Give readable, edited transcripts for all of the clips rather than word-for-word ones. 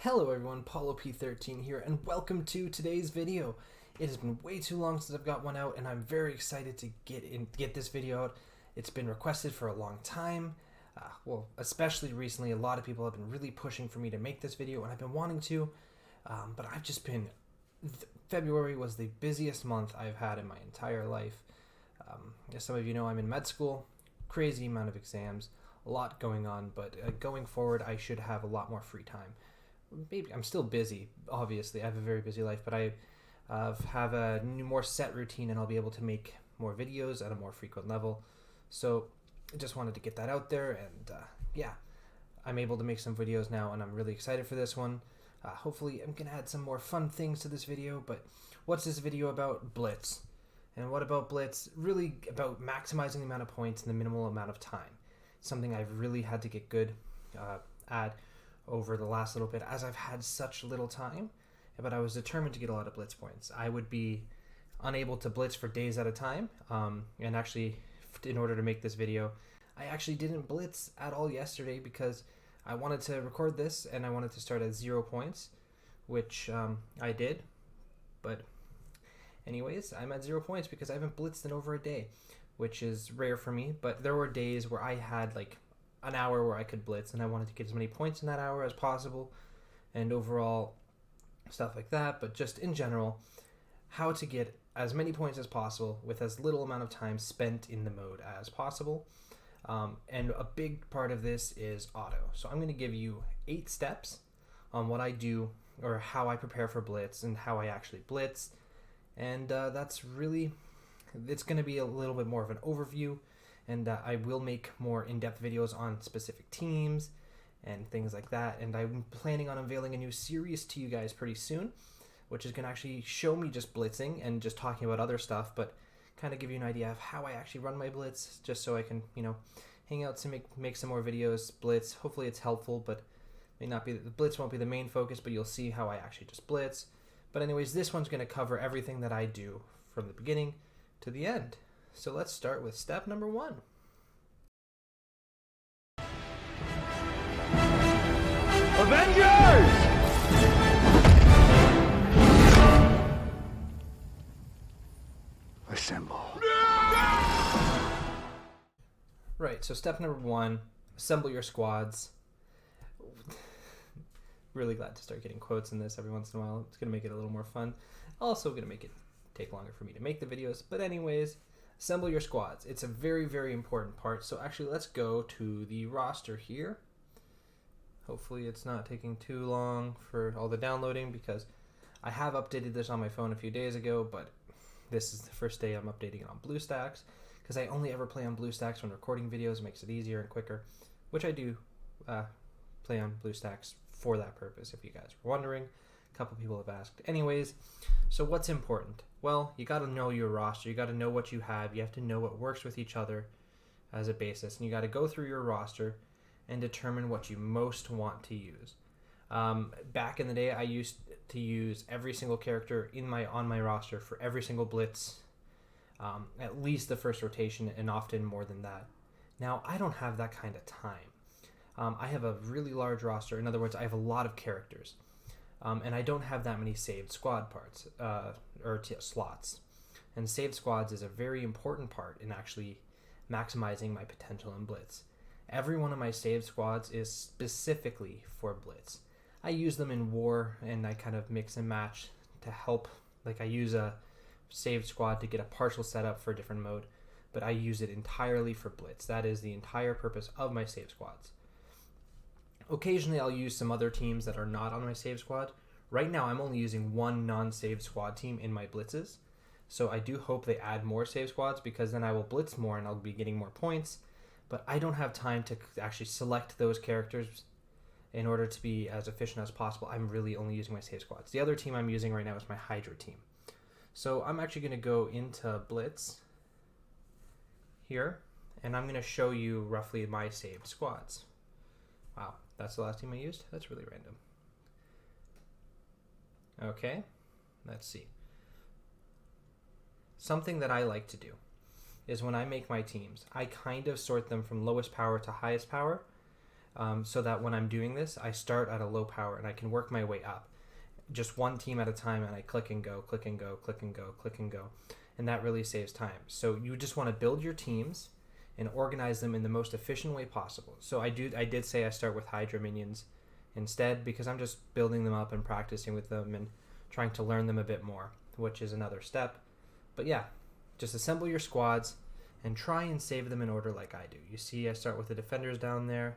Hello everyone, Paulo P13 here, and welcome to today's video. It has been way too long since I've got one out, and I'm very excited to get this video out. It's been requested for a long time. Well, especially recently, a lot of people have been really pushing for me to make this video, and I've been wanting to, but I've just been... February was the busiest month I've had in my entire life. As some of you know, I'm in med school, crazy amount of exams, a lot going on, but going forward, I should have a lot more free time. Maybe I'm still busy, obviously. I have a very busy life, but I have a more set routine, and I'll be able to make more videos at a more frequent level. So I just wanted to get that out there, and yeah, I'm able to make some videos now, and I'm really excited for this one. Hopefully I'm going to add some more fun things to this video, but what's this video about? Blitz. And what about Blitz? Really about maximizing the amount of points in the minimal amount of time. Something I've really had to get good at over the last little bit, as I've had such little time, but I was determined to get a lot of Blitz points. I would be unable to Blitz for days at a time, and actually, in order to make this video, I actually didn't Blitz at all yesterday because I wanted to record this, and I wanted to start at 0 points, which I did, but anyways, I'm at 0 points because I haven't blitzed in over a day, which is rare for me, but there were days where I had like an hour where I could blitz, and I wanted to get as many points in that hour as possible, and overall stuff like that. But just in general, how to get as many points as possible with as little amount of time spent in the mode as possible. And a big part of this is auto. So I'm going to give you 8 steps on what I do, or how I prepare for blitz, and how I actually blitz. And that's really, it's going to be a little bit more of an overview. And I will make more in-depth videos on specific teams and things like that. And I'm planning on unveiling a new series to you guys pretty soon, which is going to actually show me just blitzing and just talking about other stuff, but kind of give you an idea of how I actually run my blitz, just so I can, you know, hang out to make some more videos, blitz. Hopefully it's helpful, but may not be, the blitz won't be the main focus, but you'll see how I actually just blitz. But anyways, this one's going to cover everything that I do from the beginning to the end. So let's start with step number 1. Avengers! Assemble. Right, so step number 1, assemble your squads. Really glad to start getting quotes in this every once in a while. It's going to make it a little more fun. Also going to make it take longer for me to make the videos. But anyways, assemble your squads. It's a very, very important part. So actually, let's go to the roster here. Hopefully it's not taking too long for all the downloading, because I have updated this on my phone a few days ago, but this is the first day I'm updating it on BlueStacks, because I only ever play on BlueStacks when recording videos. It makes it easier and quicker, which I do play on BlueStacks for that purpose, if you guys were wondering. A couple people have asked. Anyways, so what's important? Well, you got to know your roster. You got to know what you have. You have to know what works with each other as a basis, and you got to go through your roster and determine what you most want to use. Back in the day, I used to use every single character on my roster for every single blitz, at least the first rotation, and often more than that. Now, I don't have that kind of time. I have a really large roster. In other words, I have a lot of characters, and I don't have that many saved squad parts, slots. And saved squads is a very important part in actually maximizing my potential in blitz. Every one of my saved squads is specifically for blitz. I use them in war, and I kind of mix and match to help. Like, I use a saved squad to get a partial setup for a different mode, but I use it entirely for blitz. That is the entire purpose of my saved squads. Occasionally I'll use some other teams that are not on my saved squad. Right now I'm only using one non-saved squad team in my blitzes, so I do hope they add more saved squads, because then I will blitz more and I'll be getting more points. But I don't have time to actually select those characters in order to be as efficient as possible. I'm really only using my save squads. The other team I'm using right now is my Hydra team. So I'm actually going to go into Blitz here, and I'm going to show you roughly my saved squads. Wow, that's the last team I used? That's really random. Okay, let's see. Something that I like to do is when I make my teams, I kind of sort them from lowest power to highest power, so that when I'm doing this, I start at a low power and I can work my way up. Just one team at a time, and I click and go, click and go, click and go, click and go. And that really saves time. So you just want to build your teams and organize them in the most efficient way possible. So I did say I start with Hydra minions instead, because I'm just building them up and practicing with them and trying to learn them a bit more, which is another step. But yeah, just assemble your squads and try and save them in order like I do. You see I start with the defenders down there,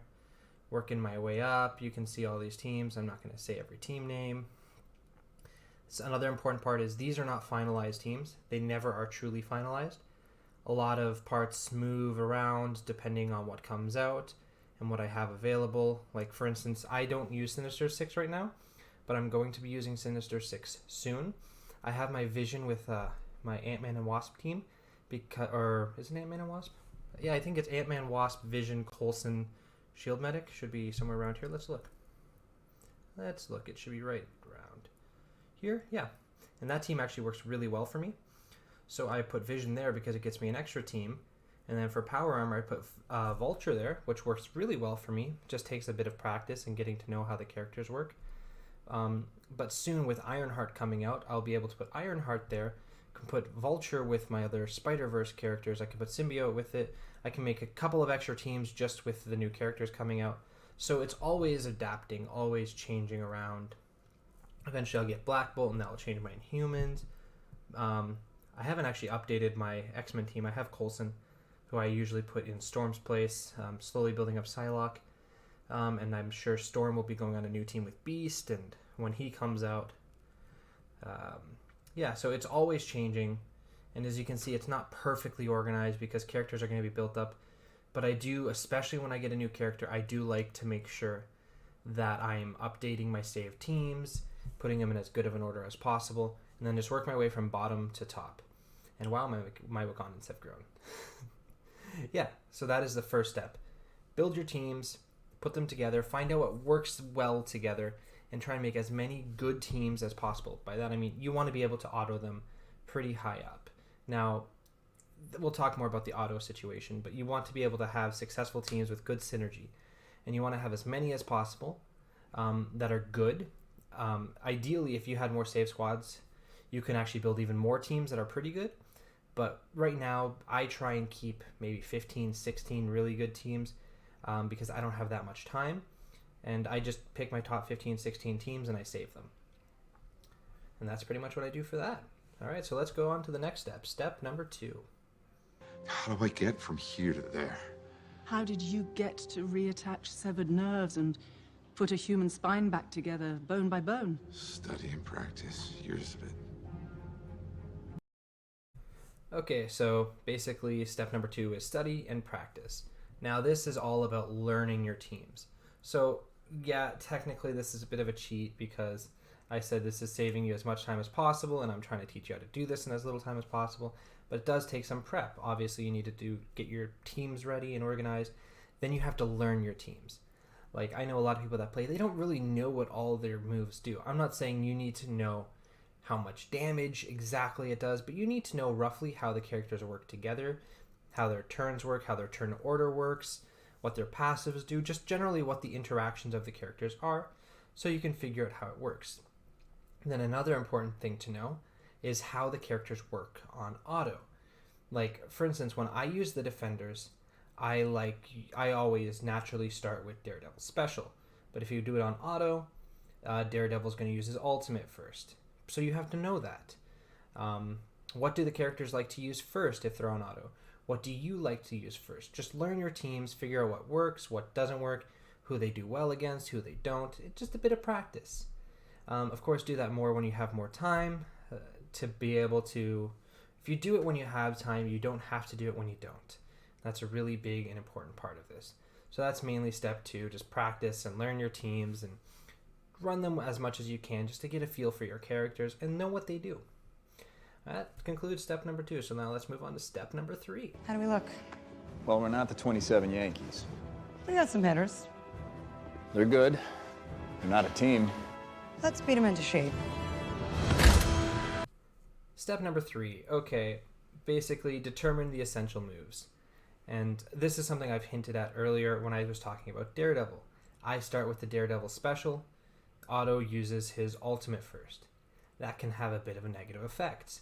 working my way up. You can see all these teams. I'm not going to say every team name. So another important part is these are not finalized teams. They never are truly finalized. A lot of parts move around depending on what comes out and what I have available. Like, for instance, I don't use Sinister 6 right now, but I'm going to be using Sinister 6 soon. I have my vision with my Ant-Man and Wasp team, or isn't it Ant-Man and Wasp? Yeah, I think it's Ant-Man, Wasp, Vision, Coulson, Shield Medic. Should be somewhere around here. Let's look. It should be right around here. Yeah. And that team actually works really well for me. So I put Vision there because it gets me an extra team. And then for Power Armor, I put Vulture there, which works really well for me. Just takes a bit of practice and getting to know how the characters work. But soon with Ironheart coming out, I'll be able to put Ironheart there. I can put Vulture with my other Spider-Verse characters. I can put Symbiote with it. I can make a couple of extra teams just with the new characters coming out. So it's always adapting, always changing around. Eventually I'll get Black Bolt, and that will change my Inhumans. I haven't actually updated my X-Men team. I have Coulson, who I usually put in Storm's place, slowly building up Psylocke. And I'm sure Storm will be going on a new team with Beast, and when he comes out. Yeah, so it's always changing. And as you can see, it's not perfectly organized because characters are going to be built up. But I do, especially when I get a new character, I do like to make sure that I'm updating my saved teams, putting them in as good of an order as possible, and then just work my way from bottom to top. And wow, my Wakandans have grown. Yeah, so that is the first step. Build your teams, put them together, find out what works well together, and try and make as many good teams as possible. By that I mean you want to be able to auto them pretty high up. Now, we'll talk more about the auto situation, but you want to be able to have successful teams with good synergy. And you want to have as many as possible that are good. Ideally, if you had more save squads, you can actually build even more teams that are pretty good. But right now, I try and keep maybe 15, 16 really good teams because I don't have that much time. And I just pick my top 15, 16 teams and I save them. And that's pretty much what I do for that. All right, so let's go on to the next step. Step number 2. How do I get from here to there? How did you get to reattach severed nerves and put a human spine back together, bone by bone? Study and practice, years of it. Okay, so basically step number 2 is study and practice. Now this is all about learning your teams. So yeah, technically this is a bit of a cheat because I said this is saving you as much time as possible, and I'm trying to teach you how to do this in as little time as possible, but it does take some prep. Obviously you need to get your teams ready and organized. Then you have to learn your teams. Like, I know a lot of people that play, they don't really know what all their moves do. I'm not saying you need to know how much damage exactly it does, but you need to know roughly how the characters work together, how their turns work, how their turn order works, what their passives do, just generally what the interactions of the characters are, so you can figure out how it works. And then another important thing to know is how the characters work on auto. Like, for instance, when I use the defenders, I always naturally start with Daredevil's special. But if you do it on auto, Daredevil's going to use his ultimate first. So you have to know that. What do the characters like to use first if they're on auto? What do you like to use first? Just learn your teams, figure out what works, what doesn't work, who they do well against, who they don't. It's just a bit of practice. Of course, do that more when you have more time to be able to... If you do it when you have time, you don't have to do it when you don't. That's a really big and important part of this. So that's mainly step 2, just practice and learn your teams and run them as much as you can just to get a feel for your characters and know what they do. That concludes step number 2. So now let's move on to step number 3. How do we look? Well, we're not the 27 Yankees. We got some hitters. They're good. They're not a team. Let's beat them into shape. Step number 3. Okay, basically determine the essential moves. And this is something I've hinted at earlier when I was talking about Daredevil. I start with the Daredevil special. Otto uses his ultimate first. That can have a bit of a negative effect.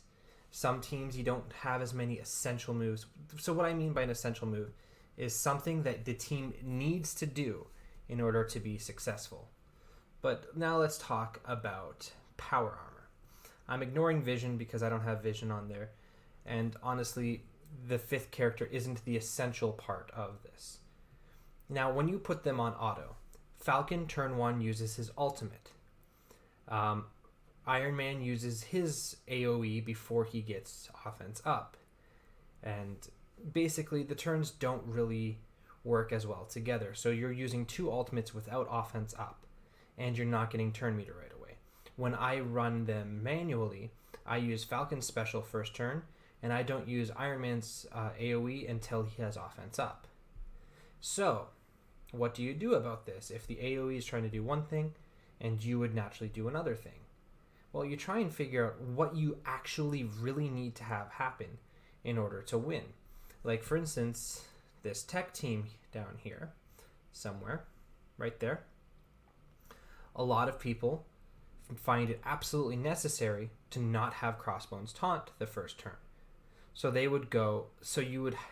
Some teams, you don't have as many essential moves. So what I mean by an essential move is something that the team needs to do in order to be successful. But now let's talk about power armor. I'm ignoring vision because I don't have vision on there. And honestly, the 5th character isn't the essential part of this. Now, when you put them on auto, Falcon turn 1 uses his ultimate. Iron Man uses his AoE before he gets offense up. And basically, the turns don't really work as well together. So you're using 2 ultimates without offense up, and you're not getting turn meter right away. When I run them manually, I use Falcon's special first turn, and I don't use Iron Man's AoE until he has offense up. So, what do you do about this if the AoE is trying to do one thing, and you would naturally do another thing? Well, you try and figure out what you actually really need to have happen in order to win. Like, for instance, this tech team down here, somewhere, right there, a lot of people find it absolutely necessary to not have Crossbones taunt the first turn. So they would go,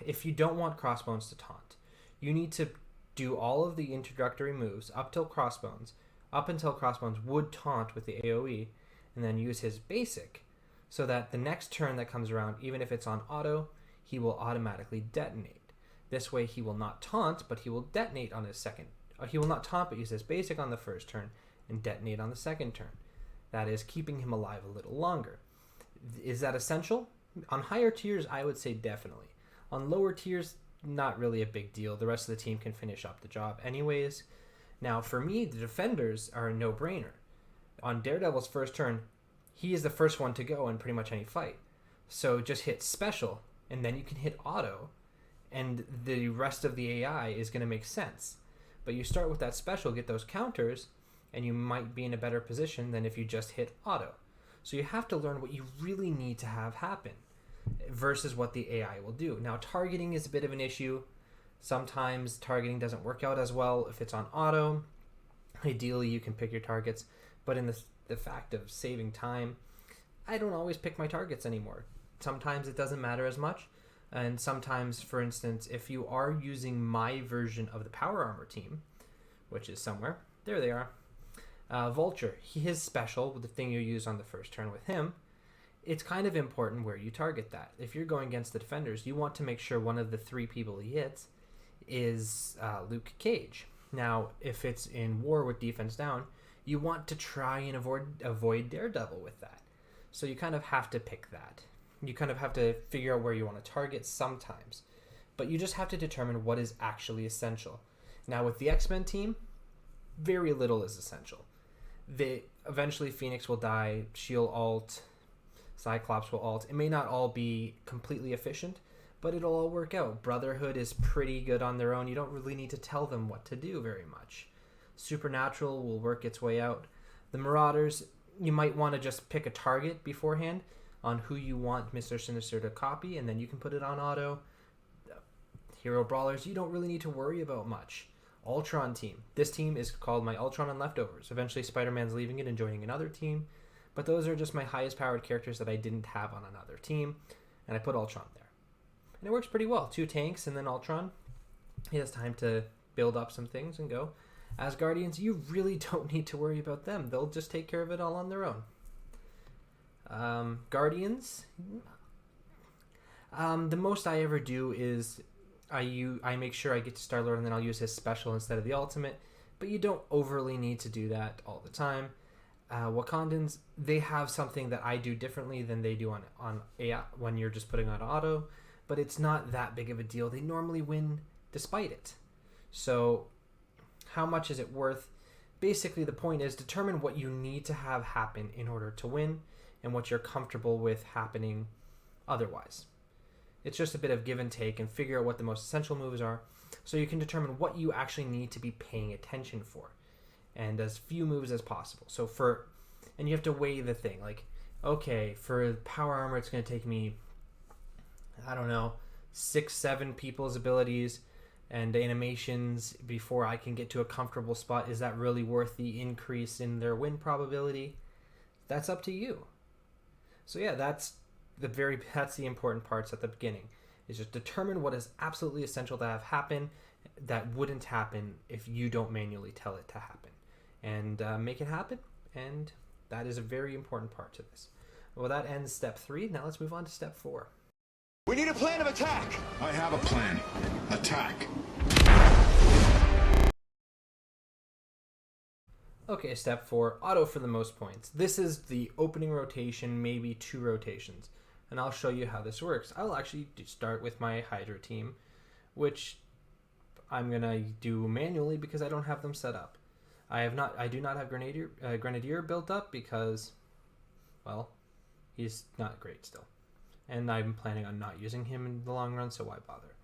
if you don't want Crossbones to taunt, you need to do all of the introductory moves up until Crossbones would taunt with the AoE, and then use his basic, so that the next turn that comes around, even if it's on auto, he will automatically detonate. This way he will not taunt, but he will detonate on his second. He will not taunt, but use his basic on the first turn and detonate on the second turn. That is keeping him alive a little longer. Is that essential? On higher tiers, I would say definitely. On lower tiers, not really a big deal. The rest of the team can finish up the job anyways. Now, for me, the defenders are a no-brainer. On Daredevil's first turn, he is the first one to go in pretty much any fight. So just hit special, and then you can hit auto, and the rest of the AI is going to make sense. But you start with that special, get those counters, and you might be in a better position than if you just hit auto. So you have to learn what you really need to have happen versus what the AI will do. Now, targeting is a bit of an issue. Sometimes targeting doesn't work out as well if it's on auto. Ideally, you can pick your targets, but in the fact of saving time, I don't always pick my targets anymore. Sometimes it doesn't matter as much, and sometimes, for instance, if you are using my version of the Power Armor team, which is somewhere, there they are, Vulture, his special, the thing you use on the first turn with him, it's kind of important where you target that. If you're going against the defenders, you want to make sure one of the 3 people he hits is Luke Cage. Now, if it's in war with defense down, you want to try and avoid Daredevil with that. So you kind of have to pick that. You kind of have to figure out where you want to target sometimes. But you just have to determine what is actually essential. Now, with the X-Men team, very little is essential. Eventually Phoenix will die, Shield ult, Cyclops will ult. It may not all be completely efficient, but it'll all work out. Brotherhood is pretty good on their own. You don't really need to tell them what to do very much. Supernatural will work its way out. The Marauders, you might want to just pick a target beforehand on who you want Mr. Sinister to copy, and then you can put it on auto. Hero Brawlers, you don't really need to worry about much. Ultron team. This team is called my Ultron and Leftovers. Eventually Spider-Man's leaving it and joining another team, but those are just my highest powered characters that I didn't have on another team, and I put Ultron there. And it works pretty well. 2 tanks and then Ultron. He has time to build up some things and go. As Guardians, you really don't need to worry about them. They'll just take care of it all on their own. Guardians, the most I ever do is I make sure I get to Star-Lord and then I'll use his special instead of the ultimate, but you don't overly need to do that all the time. Wakandans, they have something that I do differently than they do on AI when you're just putting on auto, but it's not that big of a deal. They normally win despite it. So how much is it worth? Basically, the point is determine what you need to have happen in order to win and what you're comfortable with happening otherwise. It's just a bit of give and take and figure out what the most essential moves are so you can determine what you actually need to be paying attention for and as few moves as possible. And you have to weigh the thing. Like, okay, for power armor, it's going to take me, 6-7 people's abilities. and animations before I can get to a comfortable spot. Is that really worth the increase in their win probability? That's up to you. So yeah, that's the important parts at the beginning, is just determine what is absolutely essential to have happen that wouldn't happen if you don't manually tell it to happen, and make it happen. And that is a very important part to this. Well, that ends step 3. Now let's move on to step 4. We need a plan of attack. I have a plan. Attack. Okay, step 4, auto for the most points. This is the opening rotation, maybe 2 rotations, and I'll show you how this works. I'll actually start with my Hydra team, which I'm gonna do manually because I don't have them set up. I do not have Grenadier built up because, well, he's not great still, and I'm planning on not using him in the long run, so why bother?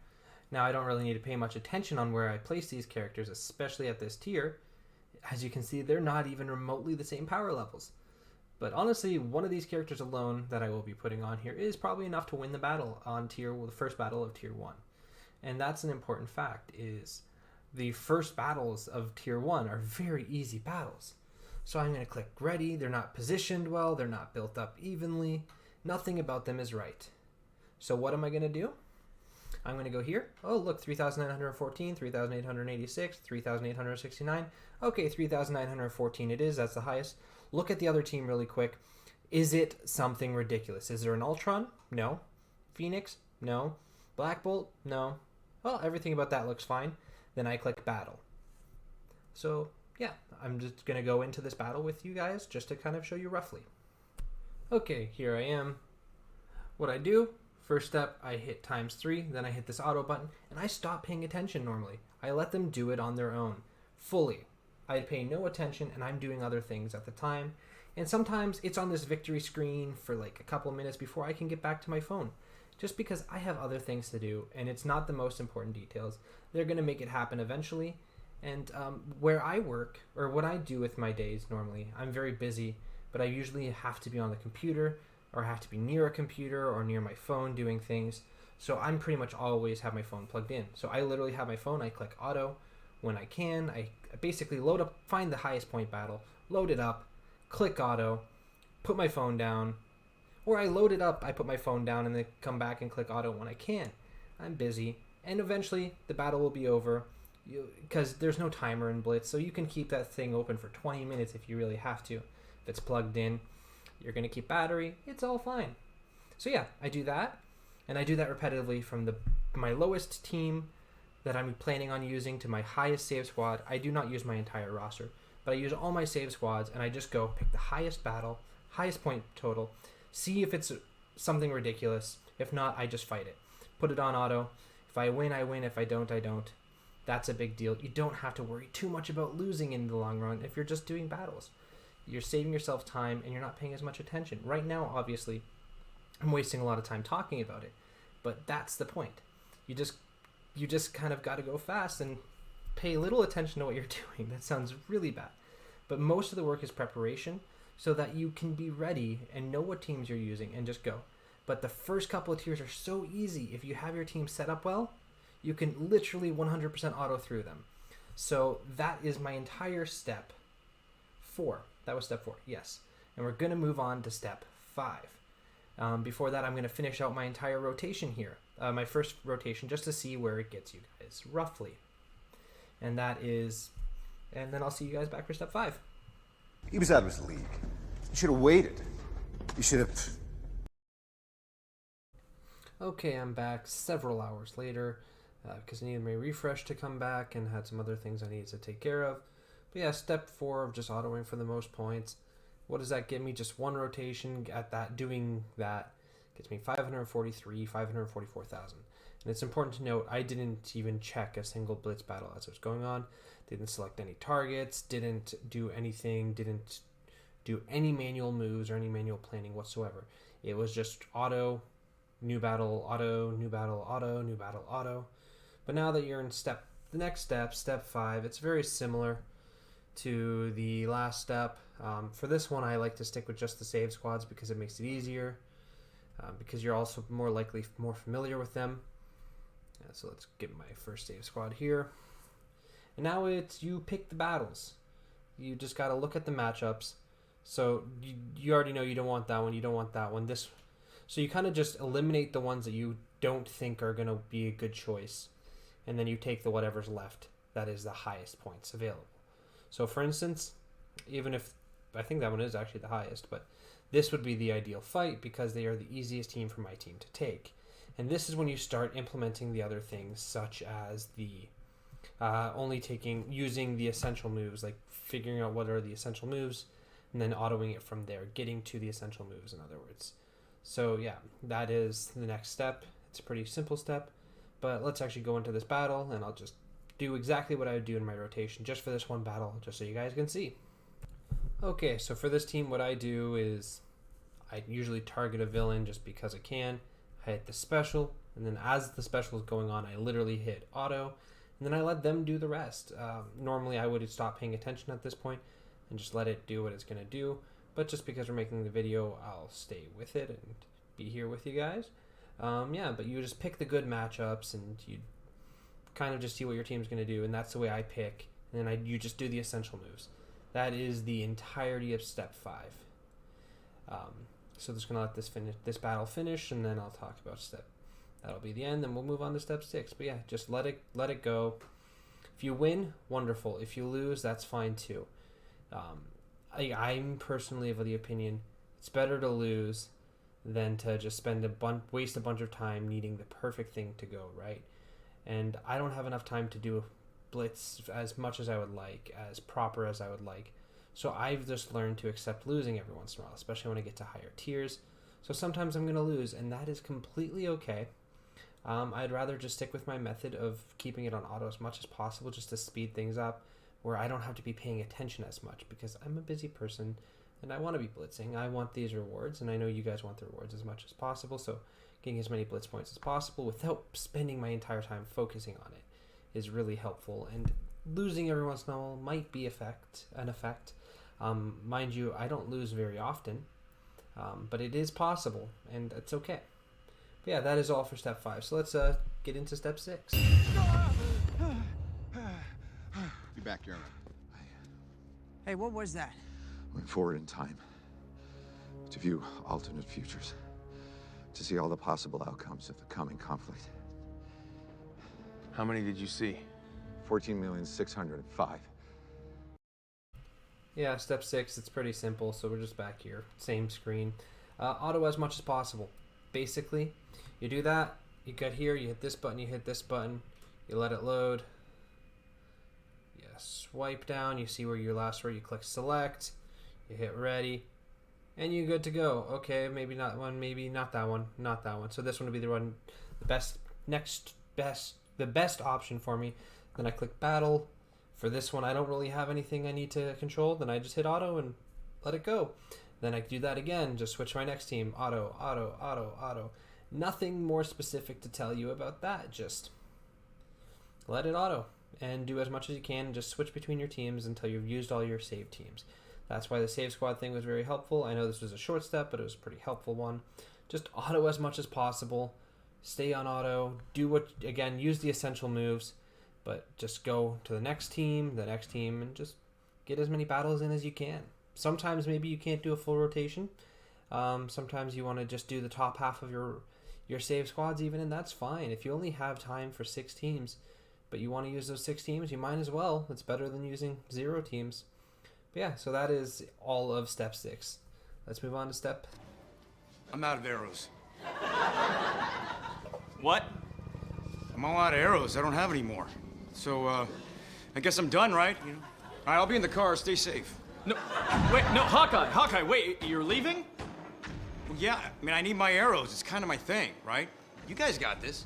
Now, I don't really need to pay much attention on where I place these characters, especially at this tier. As you can see, they're not even remotely the same power levels. But honestly, one of these characters alone that I will be putting on here is probably enough to win the battle on the first battle of tier 1. And that's an important fact, is the first battles of tier 1 are very easy battles. So I'm going to click ready. They're not positioned well. They're not built up evenly. Nothing about them is right. So what am I going to do? I'm going to go here. Oh, look, 3,914, 3,886, 3,869. Okay, 3,914 it is. That's the highest. Look at the other team really quick. Is it something ridiculous? Is there an Ultron? No. Phoenix? No. Black Bolt? No. Well, everything about that looks fine. Then I click battle. So, yeah, I'm just going to go into this battle with you guys just to kind of show you roughly. Okay, here I am. What I do, first step, I hit ×3, then I hit this auto button, and I stop paying attention normally. I let them do it on their own, fully. I pay no attention, and I'm doing other things at the time. And sometimes it's on this victory screen for like a couple minutes before I can get back to my phone. Just because I have other things to do, and it's not the most important details. They're going to make it happen eventually. And where I work, or what I do with my days normally, I'm very busy, but I usually have to be on the computer, or have to be near a computer or near my phone doing things. So I'm pretty much always have my phone plugged in. So I literally have my phone, I click auto when I can. I basically load up, find the highest point battle, load it up, click auto, put my phone down, or I load it up, I put my phone down, and then come back and click auto when I can. I'm busy, and eventually the battle will be over, because there's no timer in Blitz, so you can keep that thing open for 20 minutes if you really have to. If it's plugged in, you're going to keep battery, it's all fine. So yeah, I do that, and I do that repetitively from my lowest team that I'm planning on using to my highest save squad. I do not use my entire roster, but I use all my save squads, and I just go pick the highest battle, highest point total, see if it's something ridiculous. If not, I just fight it. Put it on auto. If I win, I win. If I don't, I don't. That's a big deal. You don't have to worry too much about losing in the long run if you're just doing battles. You're saving yourself time, and you're not paying as much attention. Right now, obviously, I'm wasting a lot of time talking about it, but that's the point. You just kind of got to go fast and pay little attention to what you're doing. That sounds really bad. But most of the work is preparation so that you can be ready and know what teams you're using and just go. But the first couple of tiers are so easy. If you have your team set up well, you can literally 100% auto through them. So that is my entire step 4. That was step 4, yes. And we're going to move on to step 5. Before that, I'm going to finish out my entire rotation here. My first rotation, just to see where it gets you guys, roughly. And then I'll see you guys back for step 5. He was out of his league. You should have waited. You should have... Okay, I'm back several hours later because I needed my refresh to come back and had some other things I needed to take care of. But yeah, step 4 of just autoing for the most points. What does that get me? Just one rotation at that, doing that gets me 544,000. And it's important to note, I didn't even check a single Blitz battle as it was going on. Didn't select any targets, didn't do anything, didn't do any manual moves or any manual planning whatsoever. It was just auto, new battle, auto, new battle, auto, new battle, auto. But now that you're in the next step, step 5, it's very similar to the last step. For this one, I like to stick with just the save squads because it makes it easier, because you're also more likely more familiar with them. So let's get my first save squad here. And now it's you pick the battles. You just got to look at the matchups. So you already know you don't want that one, you don't want that one. So you kind of just eliminate the ones that you don't think are going to be a good choice. And then you take the whatever's left that is the highest points available. So for instance, even if I think that one is actually the highest, but this would be the ideal fight because they are the easiest team for my team to take. And this is when you start implementing the other things, such as the using the essential moves, like figuring out what are the essential moves, and then autoing it from there, getting to the essential moves, in other words. So yeah, that is the next step. It's a pretty simple step, but let's actually go into this battle, and I'll just do exactly what I would do in my rotation, just for this one battle, just so you guys can see. Okay, so for this team, what I do is I usually target a villain just because I can. I hit the special, and then as the special is going on, I literally hit auto, and then I let them do the rest. Normally, I would stop paying attention at this point and just let it do what it's going to do, but just because we're making the video, I'll stay with it and be here with you guys. Yeah, but you just pick the good matchups, and you kind of just see what your team's going to do, and that's the way I pick, and then you just do the essential moves. That is the entirety of step 5. So just gonna let this battle finish, and then I'll talk about that'll be the end, then we'll move on to step 6. But yeah, just let it go. If you win, wonderful. If you lose, that's fine too. I'm personally of the opinion it's better to lose than to just waste a bunch of time needing the perfect thing to go right. And I don't have enough time to do Blitz as much as I would like, as proper as I would like. So I've just learned to accept losing every once in a while, especially when I get to higher tiers. So sometimes I'm going to lose, and that is completely okay. I'd rather just stick with my method of keeping it on auto as much as possible, just to speed things up, where I don't have to be paying attention as much, because I'm a busy person, and I want to be blitzing. I want these rewards, and I know you guys want the rewards as much as possible, so getting as many blitz points as possible without spending my entire time focusing on it is really helpful. And losing every once in a while might be an effect. Mind you, I don't lose very often, but it is possible, and it's okay. But yeah, that is all for step 5. So let's get into step 6. Be back, Aaron. Hey, what was that? Went forward in time to view alternate futures, to see all the possible outcomes of the coming conflict. How many did you see? 14,605,000. Yeah, step 6, it's pretty simple, so we're just back here. Same screen. Auto as much as possible. Basically, you do that, you get here, you hit this button, you hit this button, you let it load. You swipe down, you see where you last were, you click select, you hit ready, and you're good to go. Okay, maybe not one, maybe not that one, not that one. So this one would be the best option for me. Then I click battle. For this one, I don't really have anything I need to control. Then I just hit auto and let it go. Then I do that again. Just switch my next team. Auto, auto, auto, auto. Nothing more specific to tell you about that. Just let it auto and do as much as you can. And just switch between your teams until you've used all your save teams. That's why the save squad thing was very helpful. I know this was a short step, but it was a pretty helpful one. Just auto as much as possible. Stay on auto. Use the essential moves. But just go to the next team, and just get as many battles in as you can. Sometimes maybe you can't do a full rotation. Sometimes you want to just do the top half of your save squads even, and that's fine. If you only have time for 6 teams, but you want to use those 6 teams, you might as well. It's better than using 0 teams. But yeah, so that is all of step 6. Let's move on to step... I'm out of arrows. What? I'm all out of arrows. I don't have any more. So, I guess I'm done, right? You know? All right, I'll be in the car. Stay safe. No, wait, no, Hawkeye, wait, you're leaving? Well, yeah, I mean, I need my arrows. It's kind of my thing, right? You guys got this.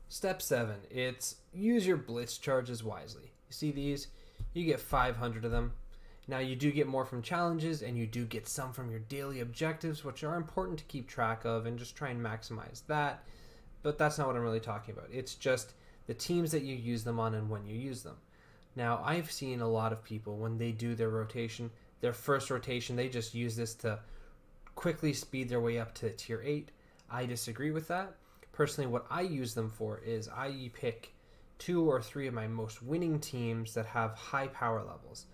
Step 7, it's use your Blitz charges wisely. You see these? You get 500 of them. Now, you do get more from challenges, and you do get some from your daily objectives, which are important to keep track of, and just try and maximize that. But that's not what I'm really talking about. It's just the teams that you use them on and when you use them. Now, I've seen a lot of people, when they do their rotation, their first rotation, they just use this to quickly speed their way up to tier 8. I disagree with that. personally, what I use them for is I pick 2 or 3 of my most winning teams that have high power levels.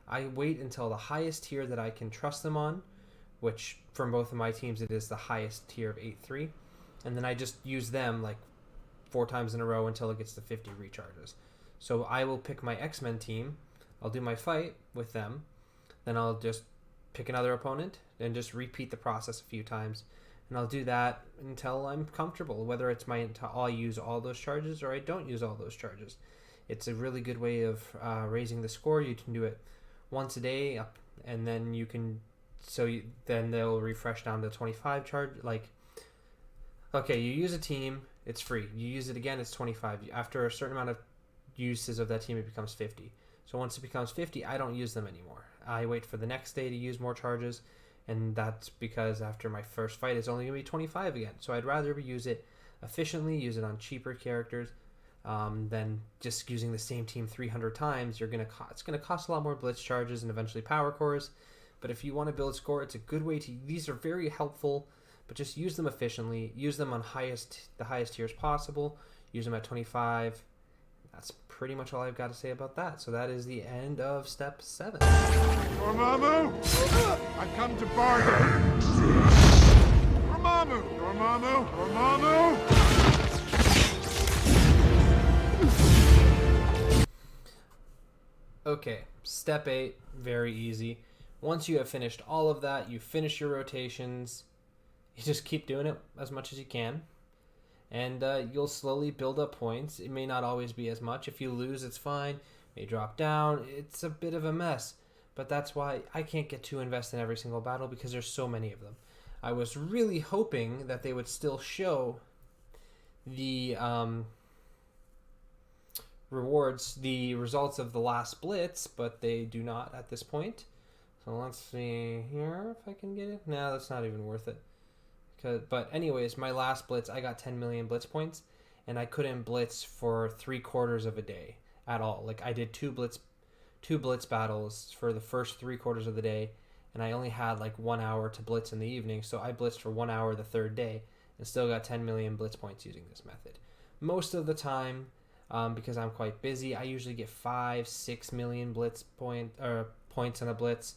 I wait until the highest tier that I can trust them on, which from both of my teams it is the highest tier of 8-3, and then I just use them like 4 times in a row until it gets to 50 recharges. So I will pick my X-Men team, I'll do my fight with them, then I'll just pick another opponent and just repeat the process a few times, and I'll do that until I'm comfortable, whether it's I'll use all those charges or I don't use all those charges. It's a really good way of raising the score. You can do it once a day, and then you can, then they'll refresh down to 25 charge. Like, okay, you use a team, it's free. You use it again, it's 25. After a certain amount of uses of that team, it becomes 50. So once it becomes 50, I don't use them anymore. I wait for the next day to use more charges, and that's because after my first fight, it's only going to be 25 again. So I'd rather use it efficiently, use it on cheaper characters, than just using the same team 300 times. It's going to cost a lot more blitz charges and eventually power cores. But if you want to build score, it's a good way to. These are very helpful, but just use them efficiently. Use them on the highest tiers possible. Use them at 25. That's pretty much all I've got to say about that. So that is the end of step 7. Dormammu! I come to bargain! Dormammu! Dormammu! Dormammu! Okay, step 8, very easy. Once you have finished all of that, you finish your rotations, you just keep doing it as much as you can, and you'll slowly build up points. It may not always be as much. If you lose, it's fine. It may drop down. It's a bit of a mess, but that's why I can't get too invested in every single battle, because there's so many of them. I was really hoping that they would still show the the results of the last Blitz, but they do not at this point. So let's see here if I can get it. No, that's not even worth it. But anyways, my last Blitz, I got 10 million Blitz points, and I couldn't Blitz for 3/4 of a day at all. Like, I did two Blitz battles for the first 3/4 of the day, and I only had like 1 hour to Blitz in the evening, so I blitzed for 1 hour the third day and still got 10 million Blitz points using this method. Most of the time, because I'm quite busy, I usually get 5-6 million Blitz points on a Blitz,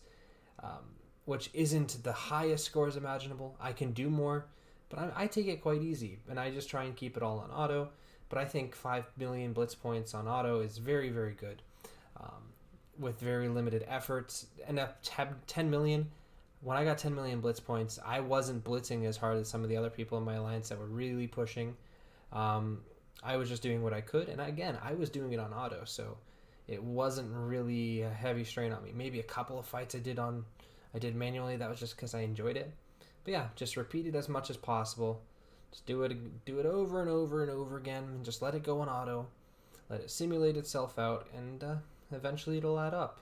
which isn't the highest scores imaginable. I can do more, but I take it quite easy, and I just try and keep it all on auto. But I think 5 million Blitz points on auto is very, very good, with very limited efforts. And 10 million, when I got 10 million Blitz points, I wasn't blitzing as hard as some of the other people in my alliance that were really pushing. I was just doing what I could, and again, I was doing it on auto, so it wasn't really a heavy strain on me. Maybe a couple of fights I did manually. That was just because I enjoyed it. But yeah, just repeat it as much as possible. Just do it over and over and over again, and just let it go on auto. Let it simulate itself out, and eventually it'll add up.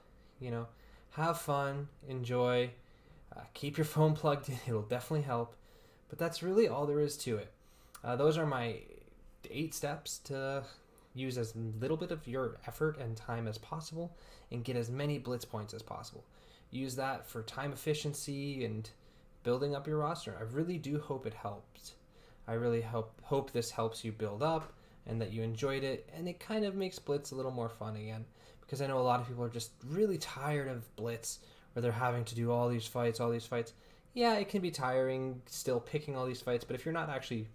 Have fun, enjoy, keep your phone plugged in. It'll definitely help. But that's really all there is to it. Those are my 8 steps to use as little bit of your effort and time as possible and get as many Blitz points as possible. Use that for time efficiency and building up your roster. I really do hope it helped. I really hope this helps you build up and that you enjoyed it, and it kind of makes Blitz a little more fun again, because I know a lot of people are just really tired of Blitz, where they're having to do all these fights. Yeah, it can be tiring still picking all these fights, but if you're not actually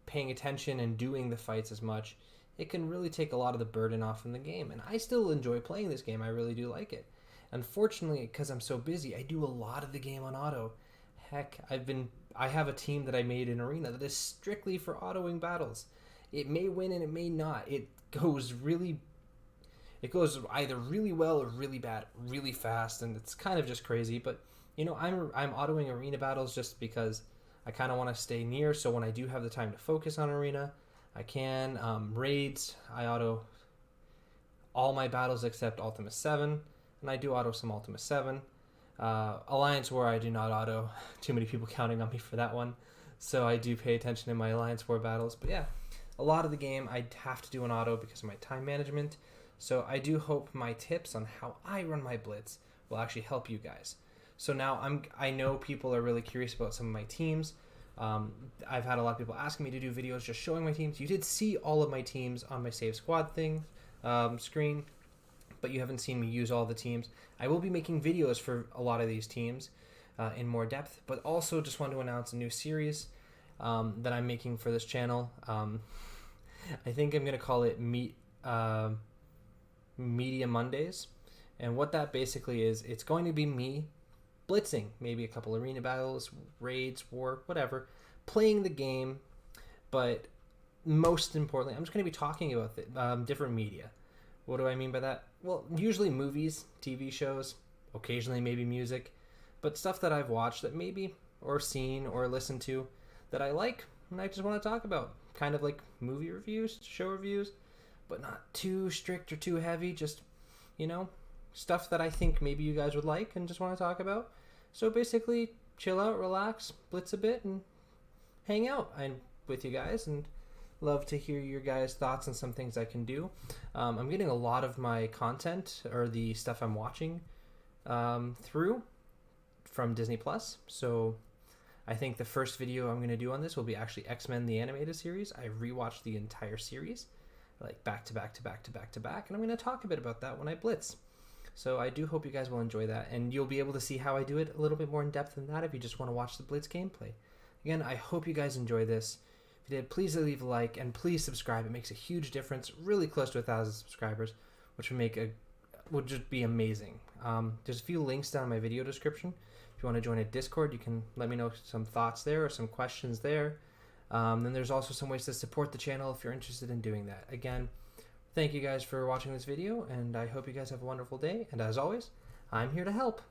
paying attention and doing the fights as much, it can really take a lot of the burden off from the game. And I still enjoy playing this game. I really do like it. Unfortunately, because I'm so busy, I do a lot of the game on auto. Heck, I have a team that I made in Arena that is strictly for autoing battles. It may win and it may not. It goes either really well or really bad, really fast, and it's kind of just crazy. But I'm autoing Arena battles just because I kind of want to stay near, so when I do have the time to focus on Arena, I can. Raids, I auto all my battles except Ultima 7, and I do auto some Ultima 7. Alliance War, I do not auto. Too many people counting on me for that one, so I do pay attention in my Alliance War battles. But yeah, a lot of the game I have to do an auto because of my time management, so I do hope my tips on how I run my Blitz will actually help you guys. So now I know people are really curious about some of my teams. I've had a lot of people asking me to do videos just showing my teams. You did see all of my teams on my Save Squad thing screen, but you haven't seen me use all the teams. I will be making videos for a lot of these teams in more depth, but also just want to announce a new series that I'm making for this channel. I think I'm going to call it Media Mondays. And what that basically is, it's going to be me blitzing, maybe a couple arena battles, raids, war, whatever, playing the game, but most importantly, I'm just going to be talking about different media. What do I mean by that? Well, usually movies, TV shows, occasionally maybe music, but stuff that I've watched that maybe, or seen, or listened to that I like, and I just want to talk about. Kind of like movie reviews, show reviews, but not too strict or too heavy, just, you know, stuff that I think maybe you guys would like and just want to talk about. So basically, chill out, relax, blitz a bit, and hang out with you guys, and love to hear your guys' thoughts on some things I can do. I'm getting a lot of my content, or the stuff I'm watching, through from Disney Plus. So I think the first video I'm going to do on this will be actually X-Men the Animated Series. I rewatched the entire series, like back to back to back to back to back, and I'm going to talk a bit about that when I blitz. So I do hope you guys will enjoy that, and you'll be able to see how I do it a little bit more in depth than that if you just want to watch the Blitz gameplay. Again, I hope you guys enjoy this. If you did, please leave a like, and please subscribe. It makes a huge difference, really close to 1,000 subscribers, which would just be amazing. There's a few links down in my video description. If you want to join a Discord, you can let me know some thoughts there or some questions there. Then there's also some ways to support the channel if you're interested in doing that. Again, thank you guys for watching this video, and I hope you guys have a wonderful day. And as always, I'm here to help.